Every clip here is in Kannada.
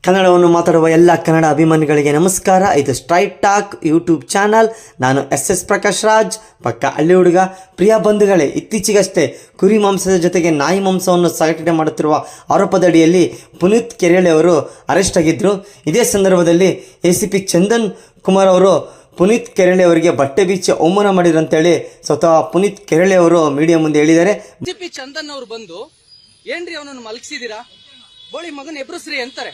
ಕನ್ನಡವನ್ನು ಮಾತಾಡುವ ಎಲ್ಲ ಕನ್ನಡ ಅಭಿಮಾನಿಗಳಿಗೆ ನಮಸ್ಕಾರ. ಇದು ಸ್ಟ್ರೈಟ್ ಟಾಕ್ ಯೂಟ್ಯೂಬ್ ಚಾನಲ್. ನಾನು ಎಸ್ ಪ್ರಕಾಶ್ ರಾಜ್, ಪಕ್ಕ ಹಳ್ಳಿ ಹುಡುಗ. ಪ್ರಿಯ ಬಂಧುಗಳೇ, ಇತ್ತೀಚೆಗಷ್ಟೇ ಕುರಿ ಮಾಂಸದ ಜೊತೆಗೆ ನಾಯಿ ಮಾಂಸವನ್ನು ಸಾಗಾಟ ಮಾಡುತ್ತಿರುವ ಆರೋಪದಡಿಯಲ್ಲಿ ಪುನೀತ್ ಕೆರೆಳೆ ಅವರು ಅರೆಸ್ಟ್ ಆಗಿದ್ದರು. ಇದೇ ಸಂದರ್ಭದಲ್ಲಿ ACP ಚಂದನ್ ಕುಮಾರ್ ಅವರು ಪುನೀತ್ ಕೆರೆಳೆ ಅವರಿಗೆ ಬಟ್ಟೆ ಬಿಚ್ಚಿ ಅವಮಾನ ಮಾಡಿದ್ರು ಅಂತೇಳಿ ಸ್ವತಃ ಪುನೀತ್ ಕೆರೆಳೆ ಅವರು ಮೀಡಿಯಾ ಮುಂದೆ ಹೇಳಿದ್ದಾರೆ. ACP ಚಂದನ್ ಅವರು ಬಂದು ಏನ್ರಿ ಅವನನ್ನು ಮಲಗಿಸಿದಿರಾ, ಬೋಳಿ ಮಗನ್ ಎಬ್ರುಸ್ರಿ ಅಂತಾರೆ.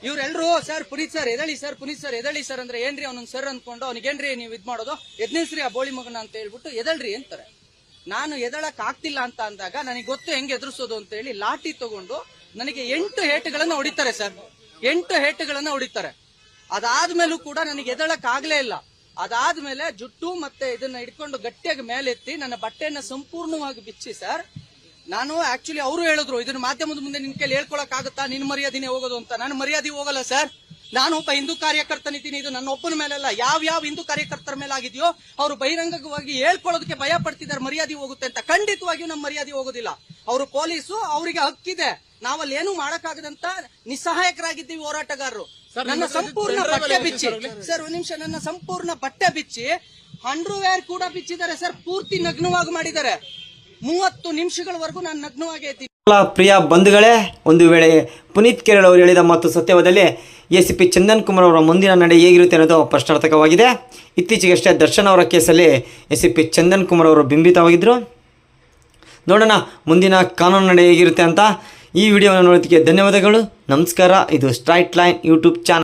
ಇವ್ರೆಲ್ರು ಸರ್ ಪುನೀತ್ ಸರ್ ಎದಳಿ ಸರ್, ಪುನೀತ್ ಸರ್ ಎದಳಿ ಸರ್ ಅಂದ್ರೆ ಏನ್ರಿ ಅವನೊಂದು ಸರ್ ಅಂದ್ಕೊಂಡು ಅವನಿಗೇನ್ರಿ ನೀವು ಇದ್ ಮಾಡೋದು, ಎದ್ನಿಸ್ರಿ ಆ ಬೋಳಿ ಮಗನ ಅಂತ ಹೇಳ್ಬಿಟ್ಟು ಎದಳ್ರಿ ಅಂತಾರೆ. ನಾನು ಎದಳಕ್ ಆಗ್ತಿಲ್ಲ ಅಂತ ಅಂದಾಗ ನನಗೆ ಗೊತ್ತು ಹೆಂಗೆ ಎದುರಿಸೋದು ಅಂತ ಹೇಳಿ ಲಾಠಿ ತಗೊಂಡು ನನಗೆ 8 ಏಟುಗಳನ್ನ ಹೊಡಿತಾರೆ ಸರ್. 8 ಏಟುಗಳನ್ನ ಹೊಡಿತಾರೆ. ಅದಾದ್ಮೇಲೂ ಕೂಡ ನನಗೆ ಎದಳಕ್ ಆಗ್ಲೇ ಇಲ್ಲ. ಅದಾದ್ಮೇಲೆ ಜುಟ್ಟು ಮತ್ತೆ ಇದನ್ನ ಹಿಡ್ಕೊಂಡು ಗಟ್ಟಿಯಾಗಿ ಮೇಲೆತ್ತಿ ನನ್ನ ಬಟ್ಟೆಯನ್ನ ಸಂಪೂರ್ಣವಾಗಿ ಬಿಚ್ಚಿ ಸರ್, ನಾನು ಆಕ್ಚುಲಿ ಅವರು ಹೇಳಿದ್ರು ಇದನ್ನ ಮಾಧ್ಯಮದ ಮುಂದೆ ನಿನ್ ಕೈಲಿ ಹೇಳ್ಕೊಳಕ್ ಆಗುತ್ತಾ, ನಿನ್ ಮರ್ಯಾದಿನೇ ಹೋಗೋದು ಅಂತ. ನಾನು ಮರ್ಯಾದೆ ಹೋಗಲ್ಲ ಸರ್. ನಾನು ಒಬ್ಬ ಹಿಂದೂ ಕಾರ್ಯಕರ್ತನಿದ್ದೀನಿ. ಇದು ನನ್ನ ಒಬ್ಬನ ಮೇಲೆಲ್ಲ, ಯಾವ ಹಿಂದೂ ಕಾರ್ಯಕರ್ತರ ಮೇಲೆ ಆಗಿದೆಯೋ ಅವರು ಬಹಿರಂಗವಾಗಿ ಹೇಳ್ಕೊಳ್ಳೋದಕ್ಕೆ ಭಯ ಪಡ್ತಿದ್ದಾರೆ ಮರ್ಯಾದೆ ಹೋಗುತ್ತೆ ಅಂತ. ಖಂಡಿತವಾಗಿಯೂ ನಮ್ಮ ಮರ್ಯಾದೆ ಹೋಗೋದಿಲ್ಲ. ಅವರು ಪೊಲೀಸು, ಅವರಿಗೆ ಹಕ್ಕಿದೆ. ನಾವಲ್ಲಿ ಏನು ಮಾಡಕ್ಕಾಗದಂತ ನಿಸ್ಸಹಾಯಕರಾಗಿದ್ದೀವಿ ಹೋರಾಟಗಾರರು. ನನ್ನ ಸಂಪೂರ್ಣ ಬಟ್ಟೆ ಬಿಚ್ಚಿ ಸರ್, ಒಂದ್ ನಿಮಿಷ, ನನ್ನ ಸಂಪೂರ್ಣ ಬಟ್ಟೆ ಬಿಚ್ಚಿ ಅಂಡರ್ವೇರ್ ಕೂಡ ಬಿಚ್ಚಿದ್ದಾರೆ ಸರ್. ಪೂರ್ತಿ ನಗ್ನವಾಗಿ ಮಾಡಿದ್ದಾರೆ. 30 ನಿಮಿಷಗಳವರೆಗೂ ನಾನು ನಗ್ನವಾಗೈತಿ. ಪ್ರಿಯ ಬಂಧುಗಳೇ, ಒಂದು ವೇಳೆ ಪುನೀತ್ ಕೆರೆಳೆ ಅವರು ಹೇಳಿದ ಮಾತು ಸತ್ಯವಾದಲ್ಲಿ ACP ಚಂದನ್ ಕುಮಾರ್ ಅವರ ಮುಂದಿನ ನಡೆ ಹೇಗಿರುತ್ತೆ ಅನ್ನೋದು ಪ್ರಶ್ನಾರ್ಥಕವಾಗಿದೆ. ಇತ್ತೀಚೆಗಷ್ಟೇ ದರ್ಶನ್ ಅವರ ಕೇಸಲ್ಲಿ ACP ಚಂದನ್ ಕುಮಾರ್ ಅವರು ಬಿಂಬಿತವಾಗಿದ್ದರು. ನೋಡೋಣ ಮುಂದಿನ ಕಾನೂನು ನಡೆ ಹೇಗಿರುತ್ತೆ ಅಂತ. ಈ ವಿಡಿಯೋವನ್ನು ನೋಡೋದಕ್ಕೆ ಧನ್ಯವಾದಗಳು. ನಮಸ್ಕಾರ. ಇದು ಸ್ಟ್ರೈಟ್ ಲೈನ್ ಯೂಟ್ಯೂಬ್ ಚಾನಲ್.